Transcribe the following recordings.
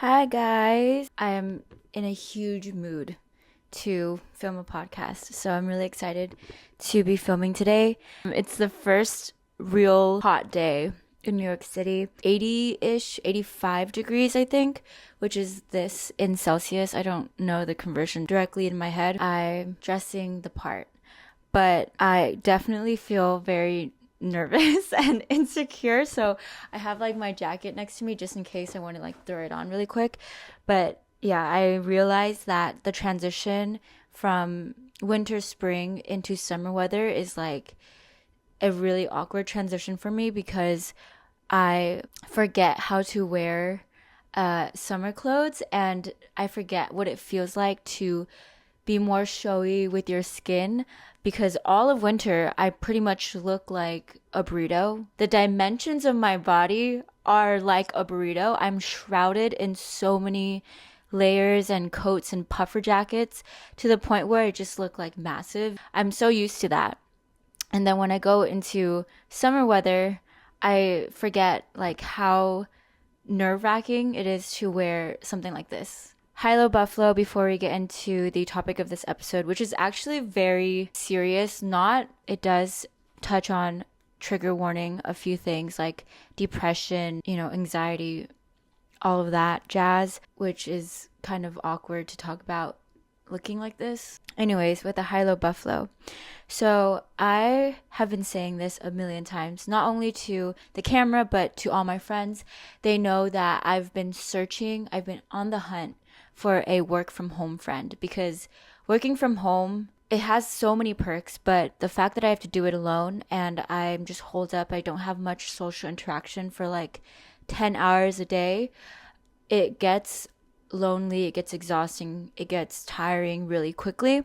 Hi guys, I am in a huge mood to film a podcast, so I'm really excited to be filming today. It's the first real hot day in New York City, 80-ish, 85 degrees I think, which is this in Celsius. I don't know the conversion directly in my head. I'm dressing the part, but I definitely feel very nervous and insecure, so I have like my jacket next to me just in case I want to like throw it on really quick. But yeah, I realized that the transition from winter spring into summer weather is like a really awkward transition for me because I forget how to wear summer clothes, and I forget what it feels like to be more showy with your skin, because all of winter I pretty much look like a burrito. The dimensions of my body are like a burrito. I'm shrouded in so many layers and coats and puffer jackets to the point where I just look like massive. I'm so used to that. And then when I go into summer weather, I forget like how nerve-wracking it is to wear something like this. Hilo Buffalo, before we get into the topic of this episode, which is actually very serious. It does touch on, trigger warning, a few things like depression, anxiety, all of that jazz, which is kind of awkward to talk about looking like this. Anyways, with the Hilo Buffalo. So I have been saying this a million times, not only to the camera, but to all my friends. They know that I've been on the hunt for a work from home friend, because working from home, it has so many perks, but the fact that I have to do it alone and I'm just holed up, I don't have much social interaction for like 10 hours a day, it gets lonely, it gets exhausting, it gets tiring really quickly.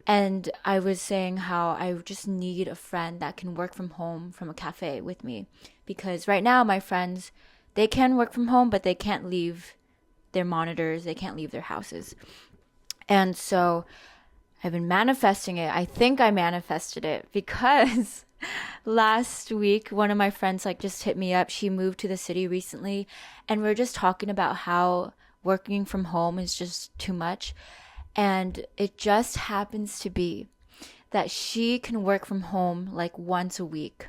And I was saying how I just need a friend that can work from home from a cafe with me, because right now my friends, they can work from home, but they can't leave their monitors, they can't leave their houses. And so I've been manifesting it. I think I manifested it because last week one of my friends like just hit me up. She moved to the city recently, and we are just talking about how working from home is just too much. And it just happens to be that she can work from home like once a week.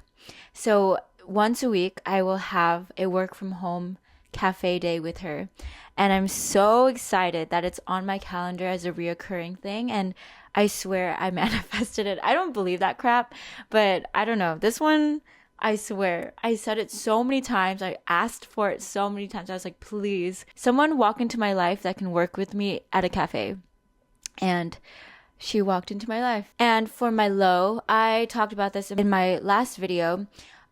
So once a week I will have a work from home cafe day with her. And I'm so excited that it's on my calendar as a reoccurring thing. And I swear I manifested it. I don't believe that crap, but I don't know. This one, I swear, I said it so many times. I asked for it so many times. I was like, please, someone walk into my life that can work with me at a cafe. And she walked into my life. And for my low, I talked about this in my last video.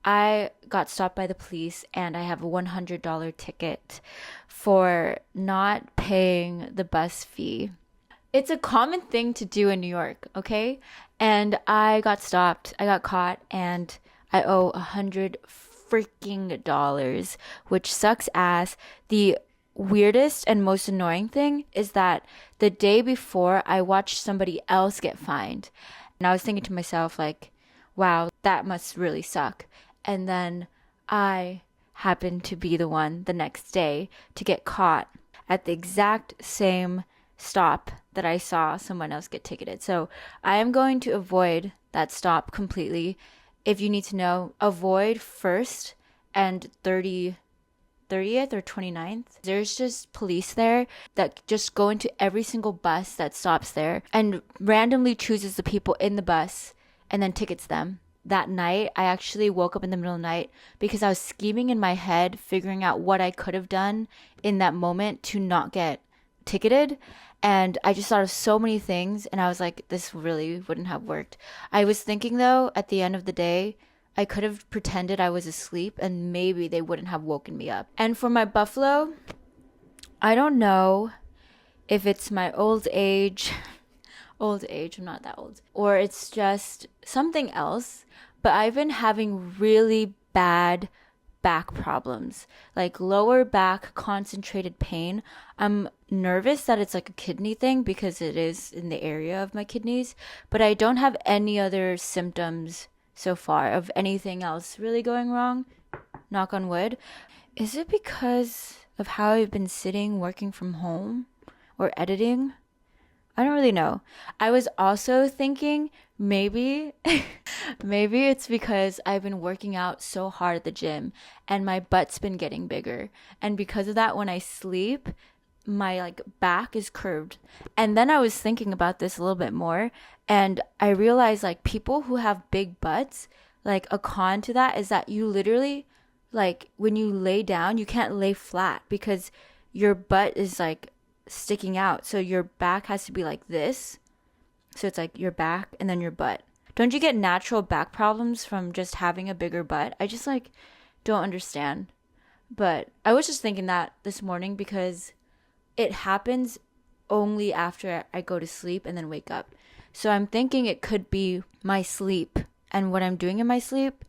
I got stopped by the police and I have a $100 ticket for not paying the bus fee. It's a common thing to do in New York, okay? And I got stopped. I got caught and I owe $100 which sucks ass. The weirdest and most annoying thing is that the day before I watched somebody else get fined. And I was thinking to myself like, wow, that must really suck. And then I happened to be the one the next day to get caught at the exact same stop that I saw someone else get ticketed. So I am going to avoid that stop completely. If you need to know, avoid 1st and 30th or 29th. There's just police there that just go into every single bus that stops there and randomly chooses the people in the bus and then tickets them. That night, I actually woke up in the middle of the night because I was scheming in my head, figuring out what I could have done in that moment to not get ticketed. And I just thought of so many things, and I was like, this really wouldn't have worked. I was thinking, though, at the end of the day, I could have pretended I was asleep and maybe they wouldn't have woken me up. And for my buffalo, I don't know if it's my old age, I'm not that old, or it's just something else, but I've been having really bad back problems, like lower back concentrated pain. I'm nervous that it's like a kidney thing because it is in the area of my kidneys, but I don't have any other symptoms so far of anything else really going wrong. Knock on wood. Is it because of how I've been sitting working from home or editing. I don't really know. I was also thinking maybe maybe it's because I've been working out so hard at the gym and my butt's been getting bigger. And because of that, when I sleep, my like back is curved. And then I was thinking about this a little bit more, and I realized like people who have big butts, like a con to that is that you literally, like when you lay down, you can't lay flat because your butt is like sticking out. So your back has to be like this. So it's like your back and then your butt. Don't you get natural back problems from just having a bigger butt? I just like don't understand. But I was just thinking that this morning because it happens only after I go to sleep and then wake up. So I'm thinking it could be my sleep and what I'm doing in my sleep,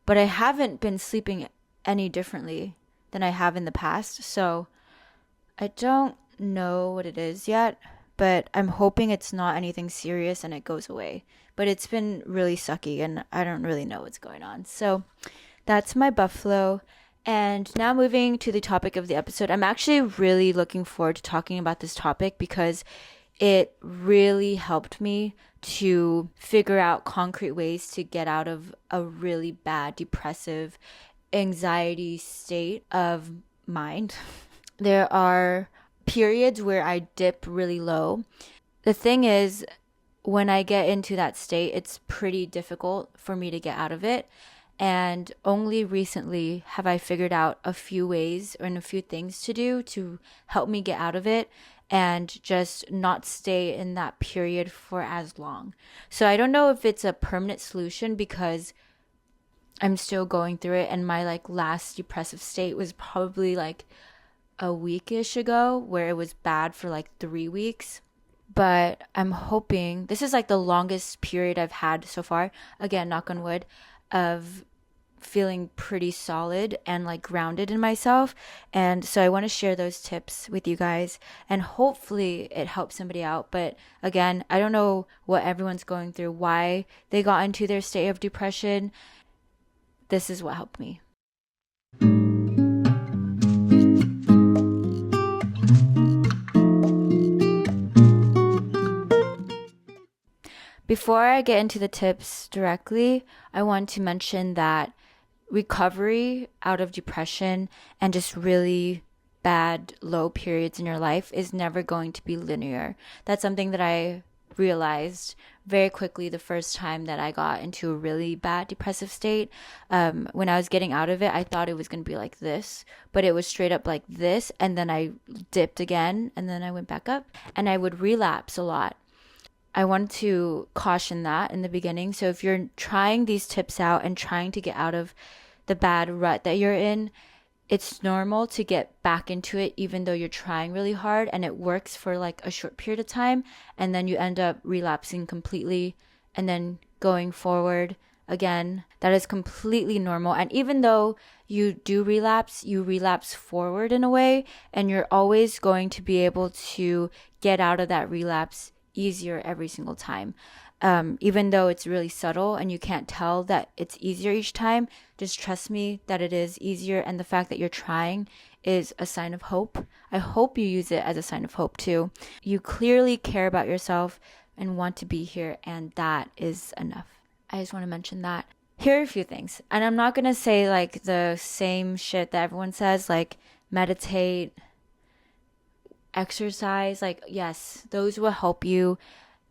but I haven't been sleeping any differently than I have in the past. So I don't know what it is yet, but I'm hoping it's not anything serious and it goes away. But it's been really sucky and I don't really know what's going on. So that's my buffalo. And now moving to the topic of the episode, I'm actually really looking forward to talking about this topic because it really helped me to figure out concrete ways to get out of a really bad, depressive, anxiety state of mind. There are periods where I dip really low. The thing is, when I get into that state, it's pretty difficult for me to get out of it. And only recently have I figured out a few ways and a few things to do to help me get out of it and just not stay in that period for as long. So I don't know if it's a permanent solution because I'm still going through it, and my like last depressive state was probably like a weekish ago where it was bad for like 3 weeks. But I'm hoping this is like the longest period I've had so far, again knock on wood, of feeling pretty solid and like grounded in myself. And so I want to share those tips with you guys and hopefully it helps somebody out. But again, I don't know what everyone's going through, why they got into their state of depression. This is what helped me. Before I get into the tips directly, I want to mention that recovery out of depression and just really bad low periods in your life is never going to be linear. That's something that I realized very quickly the first time that I got into a really bad depressive state. When I was getting out of it, I thought it was going to be like this, but it was straight up like this, and then I dipped again, and then I went back up, and I would relapse a lot. I want to caution that in the beginning. So if you're trying these tips out and trying to get out of the bad rut that you're in, it's normal to get back into it even though you're trying really hard, and it works for like a short period of time, and then you end up relapsing completely and then going forward again. That is completely normal. And even though you do relapse, you relapse forward in a way, and you're always going to be able to get out of that relapse easier every single time. Even though it's really subtle and you can't tell that it's easier each time, just trust me that it is easier, and the fact that you're trying is a sign of hope. I hope you use it as a sign of hope too. You clearly care about yourself and want to be here, and that is enough. I just want to mention that. Here are a few things, and I'm not going to say like the same shit that everyone says, like meditate, exercise. Like, yes, those will help you.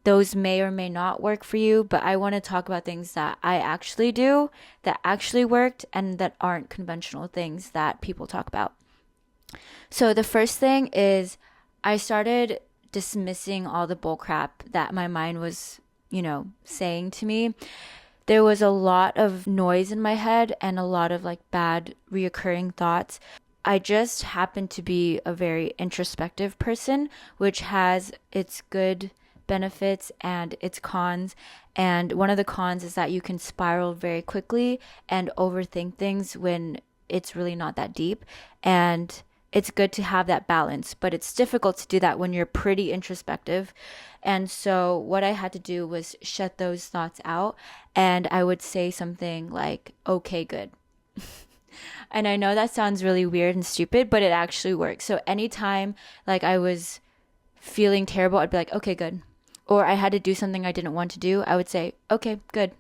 Those may or may not work for you, but I want to talk about things that I actually do, that actually worked, and that aren't conventional things that people talk about. So the first thing is I started dismissing all the bullcrap that my mind was, saying to me. There was a lot of noise in my head and a lot of like bad reoccurring thoughts. I just happen to be a very introspective person, which has its good benefits and its cons. And one of the cons is that you can spiral very quickly and overthink things when it's really not that deep. And it's good to have that balance, but it's difficult to do that when you're pretty introspective. And so what I had to do was shut those thoughts out, and I would say something like, okay, good. And I know that sounds really weird and stupid, but it actually works. So anytime like I was feeling terrible, I'd be like, okay, good. Or I had to do something I didn't want to do, I would say, okay, good.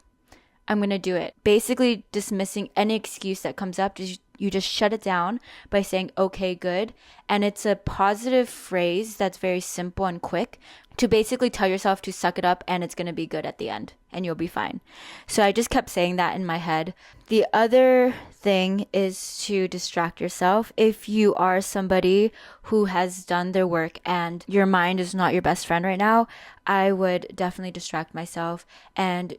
I'm going to do it. Basically dismissing any excuse that comes up. You just shut it down by saying, okay, good. And it's a positive phrase that's very simple and quick to basically tell yourself to suck it up and it's going to be good at the end and you'll be fine. So I just kept saying that in my head. The other thing is to distract yourself. If you are somebody who has done their work and your mind is not your best friend right now, I would definitely distract myself and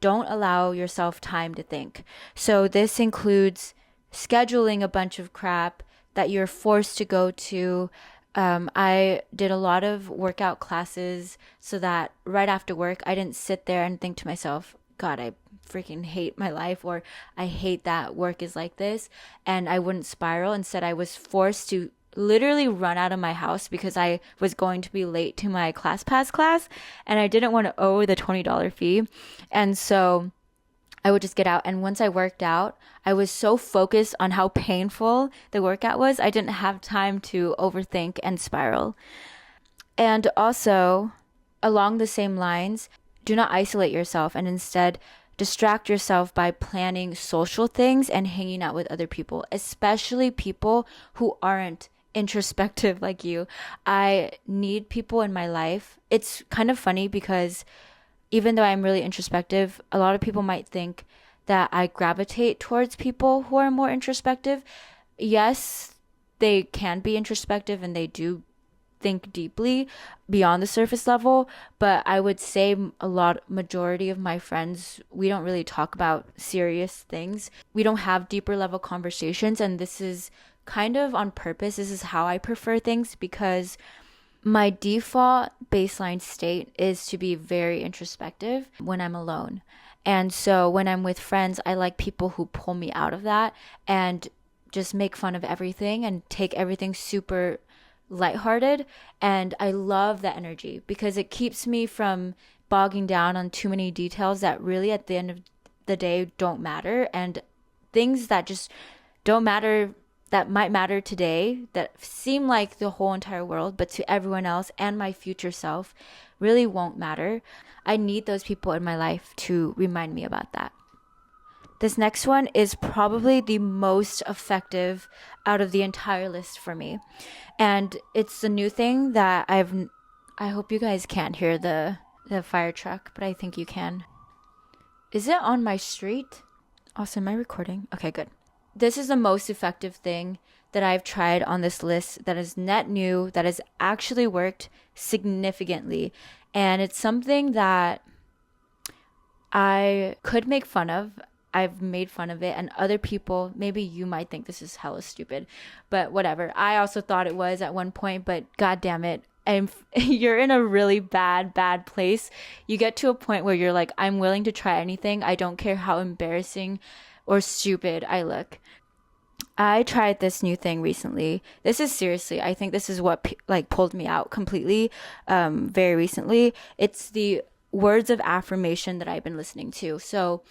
don't allow yourself time to think. So this includes scheduling a bunch of crap that you're forced to go to. I did a lot of workout classes so that right after work, I didn't sit there and think to myself, God, I freaking hate my life, or I hate that work is like this. And I wouldn't spiral. Instead, I was forced to literally run out of my house because I was going to be late to my ClassPass class and I didn't want to owe the $20 fee. And so I would just get out. And once I worked out, I was so focused on how painful the workout was, I didn't have time to overthink and spiral. And also, along the same lines, do not isolate yourself and instead distract yourself by planning social things and hanging out with other people, especially people who aren't introspective like you. I need people in my life. It's kind of funny because even though I'm really introspective, a lot of people might think that I gravitate towards people who are more introspective. Yes, they can be introspective and they do think deeply beyond the surface level, but I would say majority of my friends, we don't really talk about serious things. We don't have deeper level conversations, and this is kind of on purpose. This is how I prefer things because my default baseline state is to be very introspective when I'm alone. And so when I'm with friends, I like people who pull me out of that and just make fun of everything and take everything super lighthearted. And I love that energy because it keeps me from bogging down on too many details that really at the end of the day don't matter, and things that just don't matter, that might matter today, that seem like the whole entire world, but to everyone else and my future self really won't matter. I need those people in my life to remind me about that. This next one is probably the most effective out of the entire list for me. And it's a new thing that I hope you guys can't hear the fire truck, but I think you can. Is it on my street? Also, am I recording? Okay, good. This is the most effective thing that I've tried on this list that is net new, that has actually worked significantly. And it's something that I could make fun of. I've made fun of it, and other people, maybe you might think this is hella stupid, but whatever. I also thought it was at one point, but god damn it. And you're in a really bad place. You get to a point where you're like, I'm willing to try anything. I don't care how embarrassing or stupid I look. I tried this new thing recently. This is seriously, I think this is what pulled me out completely very recently. It's the words of affirmation that I've been listening to. So,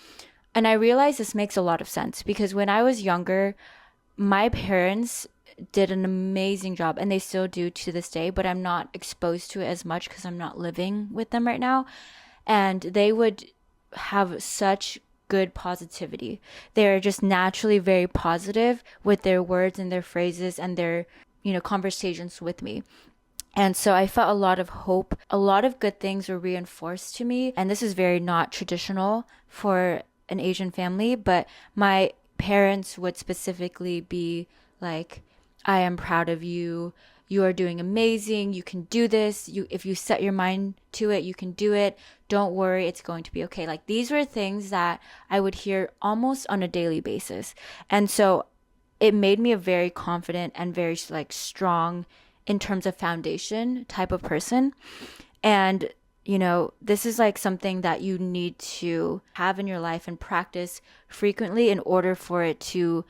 and I realize this makes a lot of sense because when I was younger, my parents did an amazing job, and they still do to this day, but I'm not exposed to it as much because I'm not living with them right now. And they would have such good positivity. They're just naturally very positive with their words and their phrases and their, conversations with me. And so I felt a lot of hope. A lot of good things were reinforced to me. And this is very not traditional for an Asian family, but my parents would specifically be like, I am proud of you. You are doing amazing. You can do this. If you set your mind to it, you can do it. Don't worry. It's going to be okay. Like, these were things that I would hear almost on a daily basis. And so it made me a very confident and very strong in terms of foundation type of person. And this is something that you need to have in your life and practice frequently in order for it to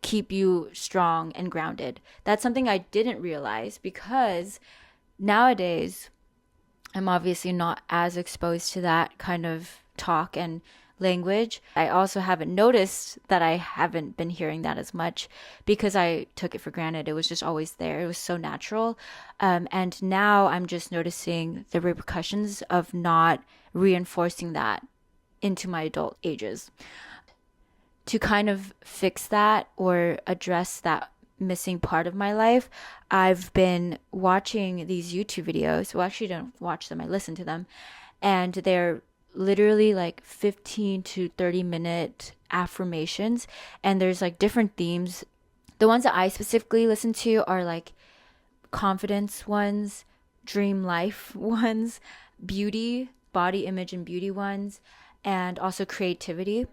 keep you strong and grounded. That's something I didn't realize because nowadays I'm obviously not as exposed to that kind of talk and language. I also haven't noticed that I haven't been hearing that as much because I took it for granted. It was just always there. It was so natural. And now I'm just noticing the repercussions of not reinforcing that into my adult ages. To kind of fix that or address that missing part of my life, I've been watching these YouTube videos. Well, actually, I don't watch them, I listen to them. And they're literally like 15 to 30-minute affirmations. And there's like different themes. The ones that I specifically listen to are like confidence ones, dream life ones, beauty, body image and beauty ones, and also creativity.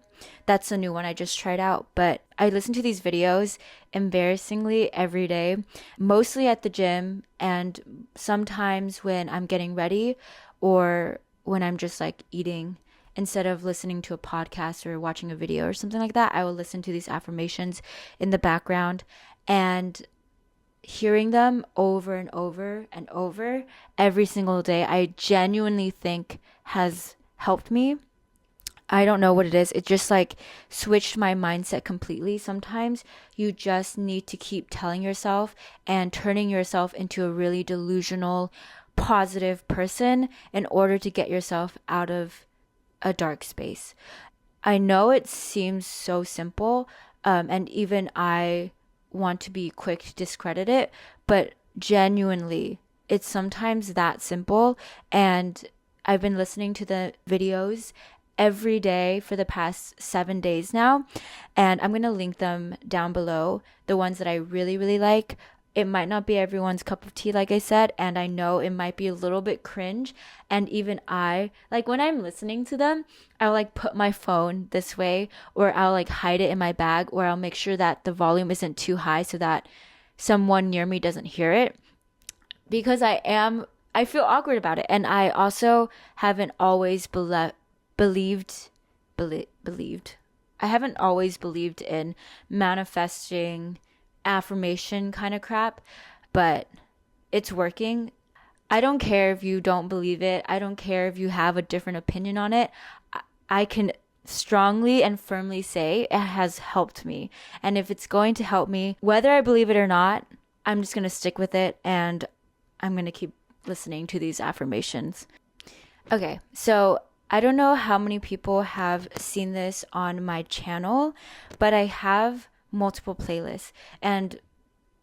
That's a new one I just tried out. But I listen to these videos embarrassingly every day, mostly at the gym and sometimes when I'm getting ready or when I'm just like eating. Instead of listening to a podcast or watching a video or something like that, I will listen to these affirmations in the background, and hearing them over and over and over every single day, I genuinely think has helped me. I don't know what it is. It just like switched my mindset completely. Sometimes you just need to keep telling yourself and turning yourself into a really delusional, positive person in order to get yourself out of a dark space. I know it seems so simple, and even I want to be quick to discredit it, but genuinely, it's sometimes that simple. And I've been listening to the videos every day for the past 7 days now, and I'm going to link them down below, the ones that I really, really like. It might not be everyone's cup of tea, like I said, and I know it might be a little bit cringe. And even I, like when I'm listening to them, I'll like put my phone this way, or I'll like hide it in my bag, or I'll make sure that the volume isn't too high so that someone near me doesn't hear it, because I feel awkward about it. And I also haven't always believed. I haven't always believed in manifesting affirmation kind of crap, but it's working. I don't care if you don't believe it. I don't care if you have a different opinion on it. I can strongly and firmly say it has helped me. And if it's going to help me, whether I believe it or not, I'm just going to stick with it, and I'm going to keep listening to these affirmations. Okay, so I don't know how many people have seen this on my channel, but I have multiple playlists, and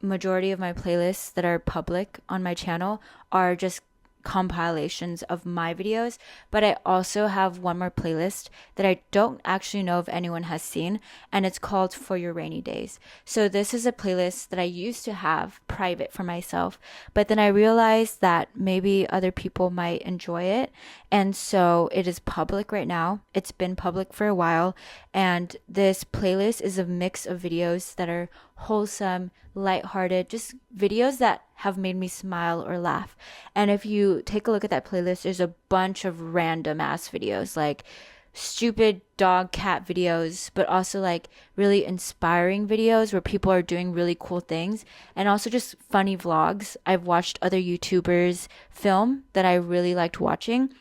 majority of my playlists that are public on my channel are just compilations of my videos. But I also have one more playlist that I don't actually know if anyone has seen, and it's called For Your Rainy Days. So this is a playlist that I used to have private for myself, but then I realized that maybe other people might enjoy it, and so it is public right now. It's been public for a while, and this playlist is a mix of videos that are wholesome, lighthearted, just videos that have made me smile or laugh. And if you take a look at that playlist, there's a bunch of random ass videos, like stupid dog cat videos, but also like really inspiring videos where people are doing really cool things, and also just funny vlogs. I've watched other YouTubers film that I really liked watching.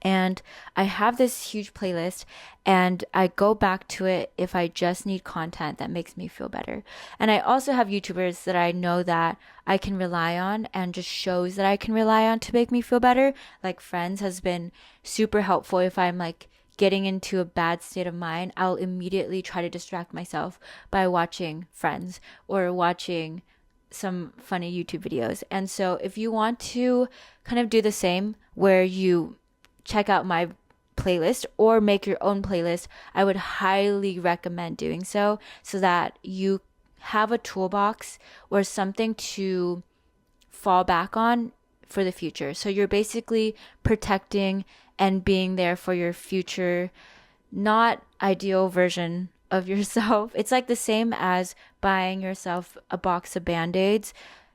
And I have this huge playlist, and I go back to it if I just need content that makes me feel better. And I also have YouTubers that I know that I can rely on, and just shows that I can rely on to make me feel better. Like Friends has been super helpful. If I'm like getting into a bad state of mind, I'll immediately try to distract myself by watching Friends or watching some funny YouTube videos. And so if you want to kind of do the same, where you check out my playlist or make your own playlist, I would highly recommend doing so that you have a toolbox or something to fall back on for the future. So you're basically protecting and being there for your future, not ideal version of yourself. It's like the same as buying yourself a box of Band-Aids.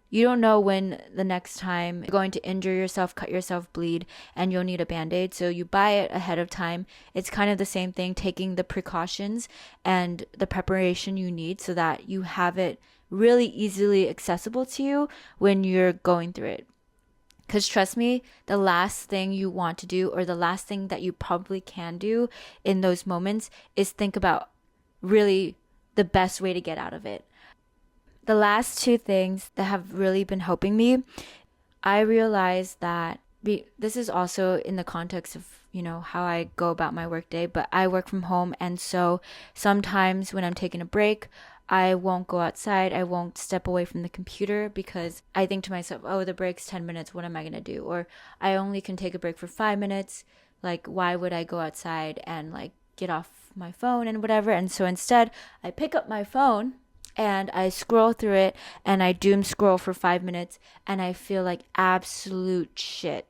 You don't know when the next time you're going to injure yourself, cut yourself, bleed, and you'll need a Band-Aid. So you buy it ahead of time. It's kind of the same thing, taking the precautions and the preparation you need so that you have it really easily accessible to you when you're going through it. Because trust me, the last thing you want to do, or the last thing that you probably can do in those moments, is think about really the best way to get out of it. The last two things that have really been helping me, I realized that this is also in the context of, how I go about my workday, but I work from home. And so sometimes when I'm taking a break, I won't go outside. I won't step away from the computer because I think to myself, oh, the break's 10 minutes. What am I going to do? Or I only can take a break for 5 minutes. Like, why would I go outside and like get off my phone and whatever? And so instead, I pick up my phone and I scroll through it and I doom scroll for 5 minutes and I feel like absolute shit.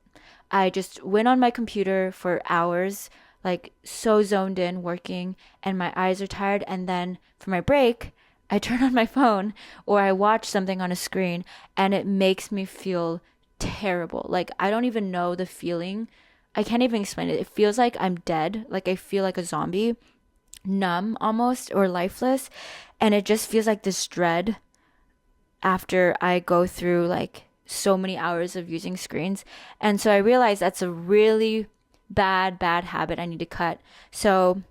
I just went on my computer for hours, like so zoned in working, and my eyes are tired. And then for my break, I turn on my phone or I watch something on a screen and it makes me feel terrible. Like, I don't even know the feeling. I can't even explain it. It feels like I'm dead. Like, I feel like a zombie, numb almost, or lifeless. And it just feels like this dread after I go through like so many hours of using screens. And so I realized that's a really bad habit I need to cut. So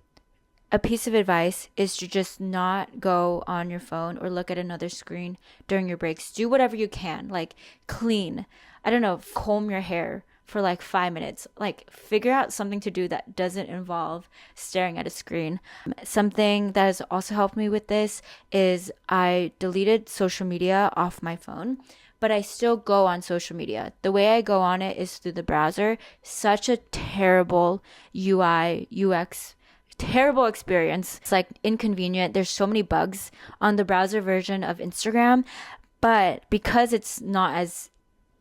a piece of advice is to just not go on your phone or look at another screen during your breaks. Do whatever you can, like clean, I don't know, comb your hair for like 5 minutes. Like, figure out something to do that doesn't involve staring at a screen. Something that has also helped me with this is I deleted social media off my phone, but I still go on social media. The way I go on it is through the browser. Such a terrible UI, UX, terrible experience. It's like inconvenient. There's so many bugs on the browser version of Instagram, but because it's not as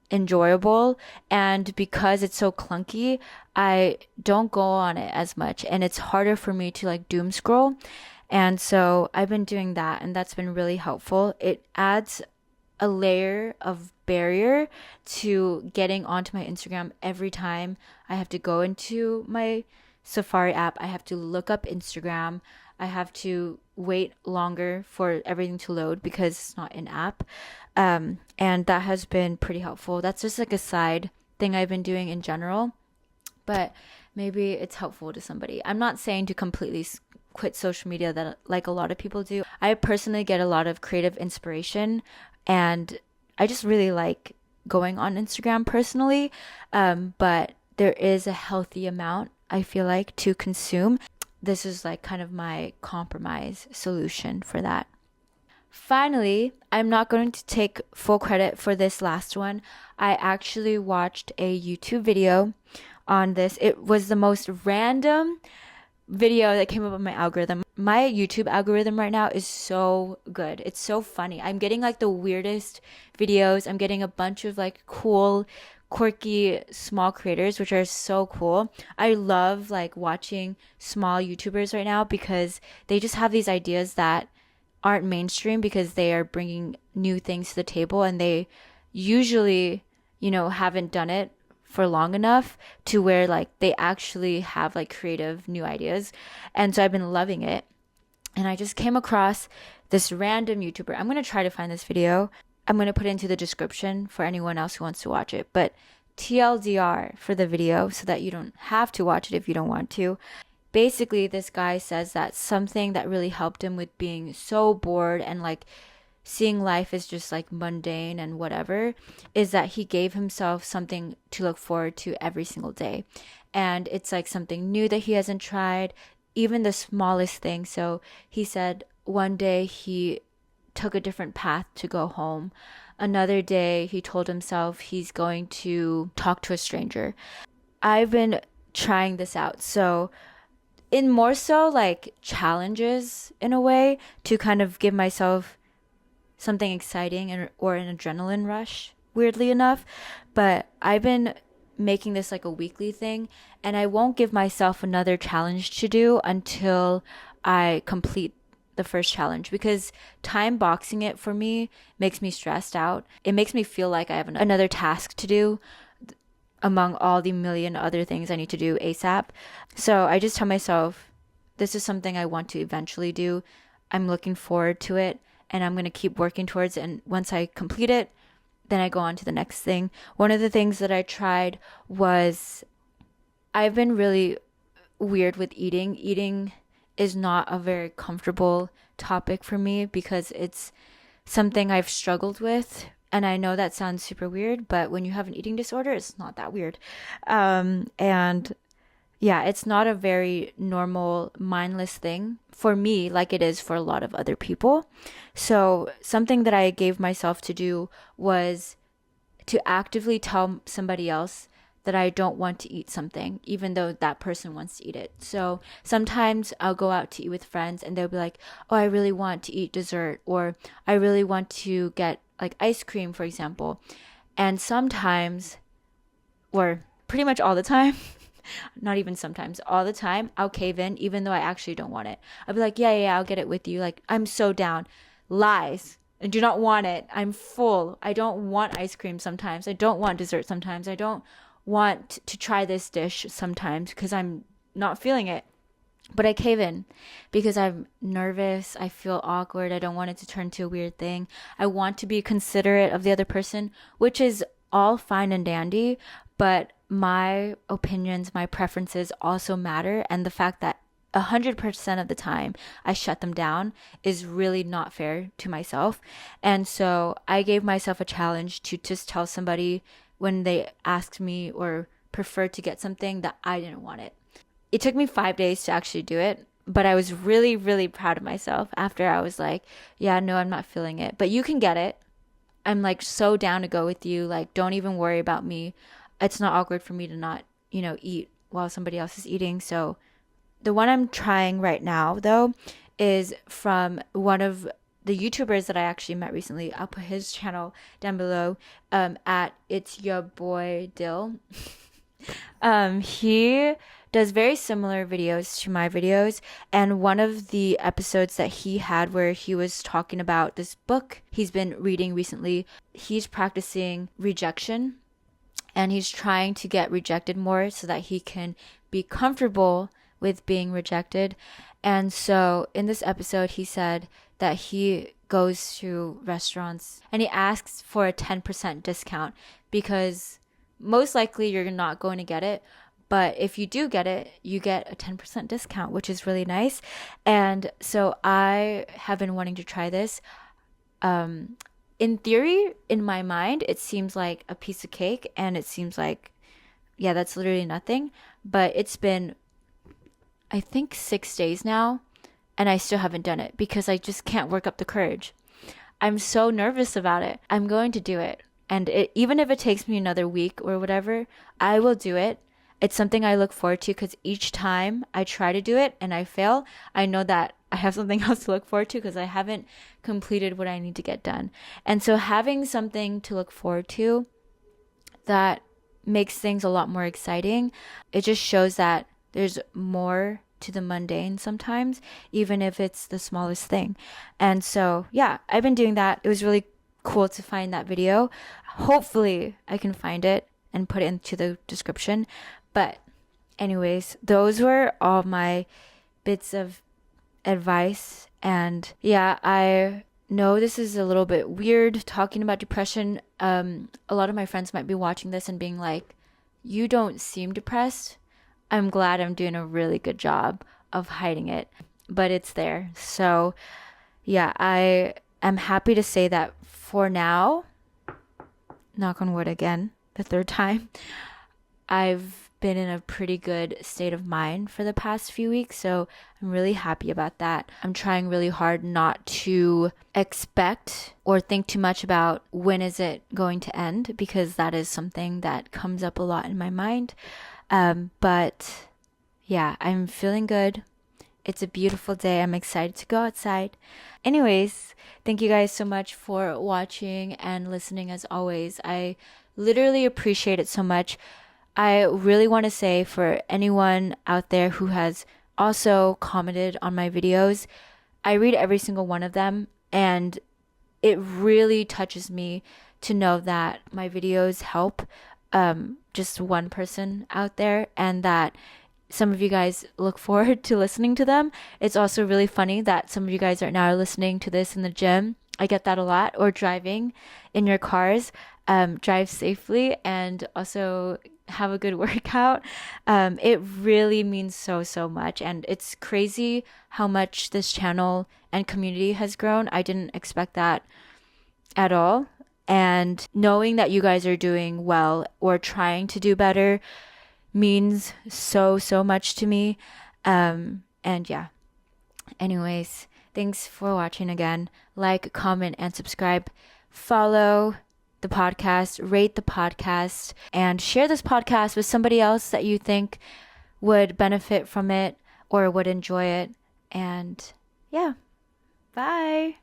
enjoyable and because it's so clunky, I don't go on it as much and it's harder for me to like doom scroll. And so I've been doing that and that's been really helpful. It adds a layer of barrier to getting onto my Instagram. Every time I have to go into my Safari app, I have to look up Instagram. I have to wait longer for everything to load because it's not in app. And that has been pretty helpful. That's just like a side thing I've been doing in general, but maybe it's helpful to somebody. I'm not saying to completely quit social media that like a lot of people do. I personally get a lot of creative inspiration and I just really like going on Instagram personally. But there is a healthy amount, I feel like, to consume. This is like kind of my compromise solution for that. Finally, I'm not going to take full credit for this last one. I actually watched a YouTube video on this. It was the most random video that came up on my algorithm. My YouTube algorithm right now is so good. It's so funny. I'm getting like the weirdest videos. I'm getting a bunch of like cool, quirky, small creators, which are so cool. I love like watching small YouTubers right now because they just have these ideas that aren't mainstream because they are bringing new things to the table and they usually, haven't done it for long enough to where like they actually have like creative new ideas. And so I've been loving it. And I just came across this random YouTuber. I'm going to try to find this video. I'm going to put it into the description for anyone else who wants to watch it. But TLDR for the video so that you don't have to watch it if you don't want to. Basically, this guy says that something that really helped him with being so bored and like seeing life as just like mundane and whatever is that he gave himself something to look forward to every single day. And it's like something new that he hasn't tried, even the smallest thing. So he said one day he took a different path to go home. Another day he told himself he's going to talk to a stranger. I've been trying this out. So in more so like challenges in a way to kind of give myself something exciting or an adrenaline rush, weirdly enough. But I've been making this like a weekly thing and I won't give myself another challenge to do until I complete the first challenge because time boxing it for me makes me stressed out. It makes me feel like I have another task to do among all the million other things I need to do ASAP. So I just tell myself, this is something I want to eventually do. I'm looking forward to it and I'm going to keep working towards it. And once I complete it, then I go on to the next thing. One of the things that I tried was, I've been really weird with eating. Eating is not a very comfortable topic for me because it's something I've struggled with. And I know that sounds super weird, but when you have an eating disorder, it's not that weird. And yeah, it's not a very normal, mindless thing for me, like it is for a lot of other people. So, something that I gave myself to do was to actively tell somebody else that I don't want to eat something, even though that person wants to eat it. So, sometimes I'll go out to eat with friends and they'll be like, oh, I really want to eat dessert, or I really want to get like ice cream, for example. And sometimes, or pretty much all the time, not even sometimes, all the time, I'll cave in, even though I actually don't want it. I'll be like, yeah, I'll get it with you. Like, I'm so down. Lies. I do not want it. I'm full. I don't want ice cream sometimes. I don't want dessert sometimes. I don't want to try this dish sometimes because I'm not feeling it. But I cave in because I'm nervous. I feel awkward. I don't want it to turn to a weird thing. I want to be considerate of the other person, which is all fine and dandy, but my opinions, my preferences also matter. And the fact that 100% of the time I shut them down is really not fair to myself. And so I gave myself a challenge to just tell somebody when they asked me or preferred to get something that I didn't want it. It took me 5 days to actually do it, but I was really, really proud of myself after I was like, yeah, no, I'm not feeling it, but you can get it. I'm like so down to go with you. Like, don't even worry about me. It's not awkward for me to not, eat while somebody else is eating. So the one I'm trying right now, though, is from one of the YouTubers that I actually met recently. I'll put his channel down below, at It's Your Boy Dill. He does very similar videos to my videos, and one of the episodes that he had where he was talking about this book he's been reading recently, he's practicing rejection, and he's trying to get rejected more so that he can be comfortable with being rejected. And so in this episode, he said that he goes to restaurants and he asks for a 10% discount because most likely you're not going to get it. But if you do get it, you get a 10% discount, which is really nice. And so I have been wanting to try this. In theory, in my mind, it seems like a piece of cake and it seems like, yeah, that's literally nothing. But it's been, I think, 6 days now and I still haven't done it because I just can't work up the courage. I'm so nervous about it. I'm going to do it. And even if it takes me another week or whatever, I will do it. It's something I look forward to because each time I try to do it and I fail, I know that I have something else to look forward to because I haven't completed what I need to get done. And so having something to look forward to that makes things a lot more exciting, it just shows that there's more to the mundane sometimes, even if it's the smallest thing. And so, yeah, I've been doing that. It was really cool to find that video. Hopefully I can find it and put it into the description. But anyways, those were all my bits of advice. And yeah, I know this is a little bit weird talking about depression. A lot of my friends might be watching this and being like, you don't seem depressed. I'm glad I'm doing a really good job of hiding it, but it's there. So yeah, I am happy to say that for now, knock on wood again, the third time, I've been in a pretty good state of mind for the past few weeks. So I'm really happy about that. I'm trying really hard not to expect or think too much about when is it going to end, because that is something that comes up a lot in my mind. But yeah, I'm feeling good. It's a beautiful day. I'm excited to go outside. Anyways, thank you guys so much for watching and listening as always. I literally appreciate it so much. I really want to say for anyone out there who has also commented on my videos, I read every single one of them, and it really touches me to know that my videos help just one person out there, and that some of you guys look forward to listening to them. It's also really funny that some of you guys are now listening to this in the gym I get that a lot. Or driving in your cars. Drive safely and also have a good workout. It really means so, so much. And it's crazy how much this channel and community has grown. I didn't expect that at all. And knowing that you guys are doing well or trying to do better means so, so much to me. And yeah. Anyways, thanks for watching again. Like, comment, and subscribe. Follow the podcast, rate the podcast, and share this podcast with somebody else that you think would benefit from it or would enjoy it. And yeah, bye.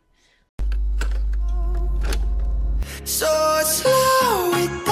So slow it down.